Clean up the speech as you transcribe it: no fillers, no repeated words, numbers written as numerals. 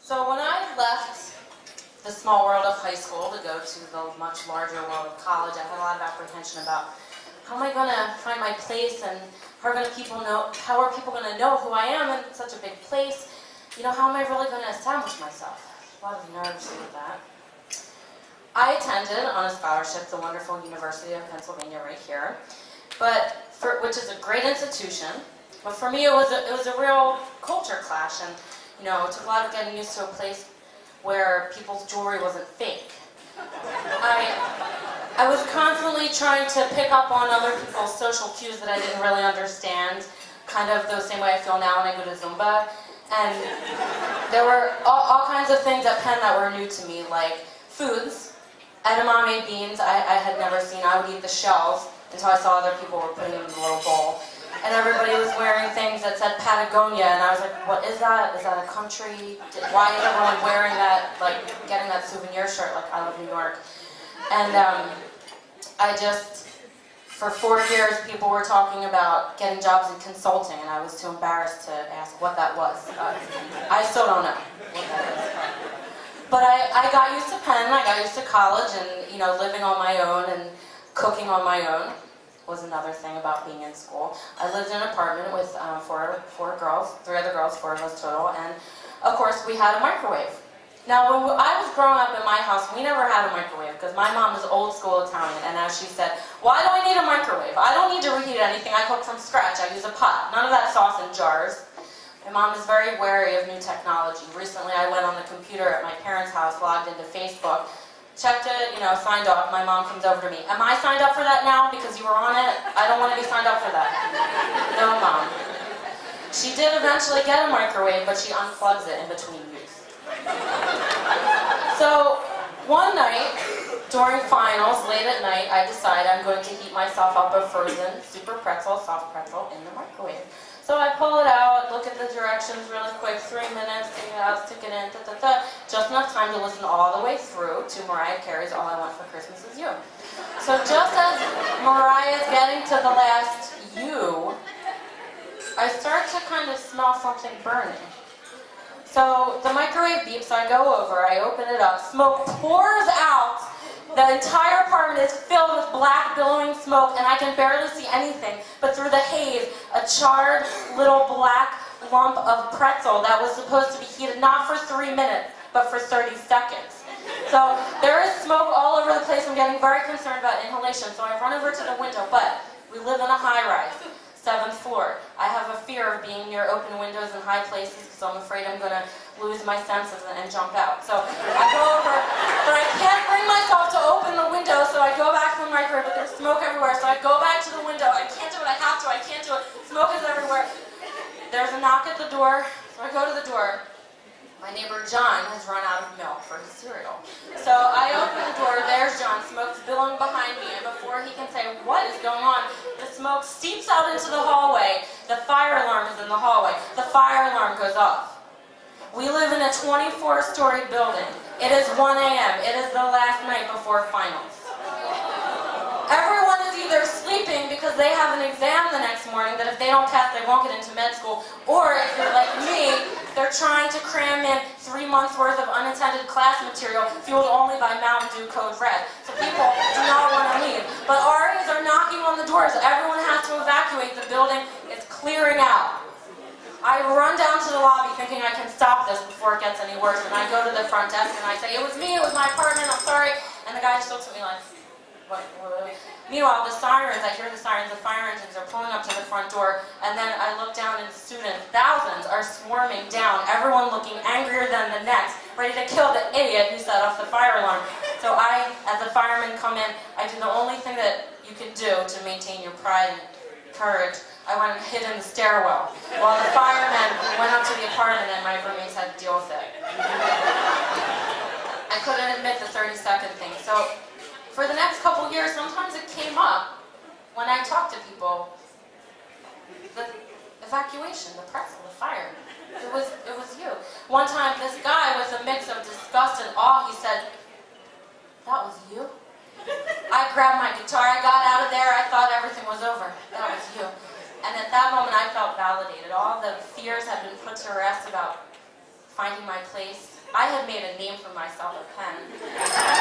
So when I left the small world of high school to go to the much larger world of college, I had a lot of apprehension about how am I going to find my place, and how are people going to know who I am in such a big place? You know, how am I really going to establish myself? A lot of nerves with that. I attended on a scholarship the wonderful University of Pennsylvania right here, which is a great institution. But for me, it was a real culture clash, and you know, it took a lot of getting used to a place where people's jewelry wasn't fake. I was constantly trying to pick up on other people's social cues that I didn't really understand, kind of the same way I feel now when I go to Zumba. And there were all kinds of things at Penn that were new to me, like foods. Edamame beans I had never seen. I would eat the shells until I saw other people were putting them in a little bowl. And everybody was wearing things that said Patagonia, and I was like, what is that? Is that a country? Why is everyone wearing that, like getting that souvenir shirt like I love New York? And for 4 years, people were talking about getting jobs in consulting, and I was too embarrassed to ask what that was. I still don't know what that is. But I got used to Penn, I got used to college, and you know, living on my own and cooking on my own was another thing about being in school. I lived in an apartment with four girls, 3 other girls, 4 of us total, and of course we had a microwave. Now when I was growing up in my house, we never had a microwave because my mom is old school Italian, and as she said, why do I need a microwave? I don't need to reheat anything, I cook from scratch, I use a pot. None of that sauce in jars. My mom is very wary of new technology. Recently I went on the computer at my parents' house, logged into Facebook, checked it, you know, signed off. My mom comes over to me. Am I signed up for that now because you were on it? I don't want to be signed up for that. No, Mom. She did eventually get a microwave, but she unplugs it in between use. So, one night, during finals, late at night, I decide I'm going to heat myself up a frozen super pretzel, soft pretzel, in the microwave. So I pull it out, look at the directions really quick, 3 minutes, take it out, stick it in, just enough time to listen all the way through to Mariah Carey's All I Want for Christmas Is You. So just as Mariah is getting to the last you, I start to kind of smell something burning. So the microwave beeps, so I go over, I open it up, smoke pours out. The entire apartment is filled with black, billowing smoke, and I can barely see anything, but through the haze, a charred little black lump of pretzel that was supposed to be heated not for 3 minutes, but for 30 seconds. So there is smoke all over the place. I'm getting very concerned about inhalation, so I run over to the window, but we live in a high-rise, 7th floor. I have a fear of being near open windows in high places because I'm afraid I'm going to lose my senses and jump out. So I go over, but I can't bring myself to open the window, so I go back to the microwave, but there's smoke everywhere, so I go back to the window. I can't do it, I have to, I can't do it. Smoke is everywhere. There's a knock at the door, so I go to the door. My neighbor John has run out of milk for his cereal. So I open the door, there's John, smoke's billowing behind me, and before he can say, what is going on, the smoke seeps out into the hallway. The fire alarm is in the hallway. The fire alarm goes off. We live in a 24-story building. It is 1 a.m. It is the last night before finals. Everyone is either sleeping because they have an exam the next morning that if they don't pass, they won't get into med school, or if you're like me, they're trying to cram in 3 months worth of unattended class material fueled only by Mountain Dew Code Red. So people do not want to leave. But RAs are knocking on the doors. Everyone has to evacuate. The building is clearing out. I run down to the lobby thinking I can stop this before it gets any worse, and I go to the front desk and I say, it was me, it was my apartment, I'm sorry. And the guy just looks at me like, what? Meanwhile, the sirens, I hear the sirens, the fire engines are pulling up to the front door, and then I look down and students, thousands, are swarming down, everyone looking angrier than the next, ready to kill the idiot who set off the fire alarm. So I, as the firemen come in, I do the only thing that you can do to maintain your pride and courage. I went and hid in the stairwell while the firemen went up to the apartment and my roommates had to deal with it. I couldn't admit the 30-second thing. So for the next couple years, sometimes it came up when I talked to people. The evacuation, the pretzel, the fire. It was you. One time, this guy with a mix of disgust and awe, he said, that was you? I grabbed my guitar, I got out of there, I thought everything was over. That was you. And at that moment I felt validated. All the fears had been put to rest about finding my place, I had made a name for myself at Penn.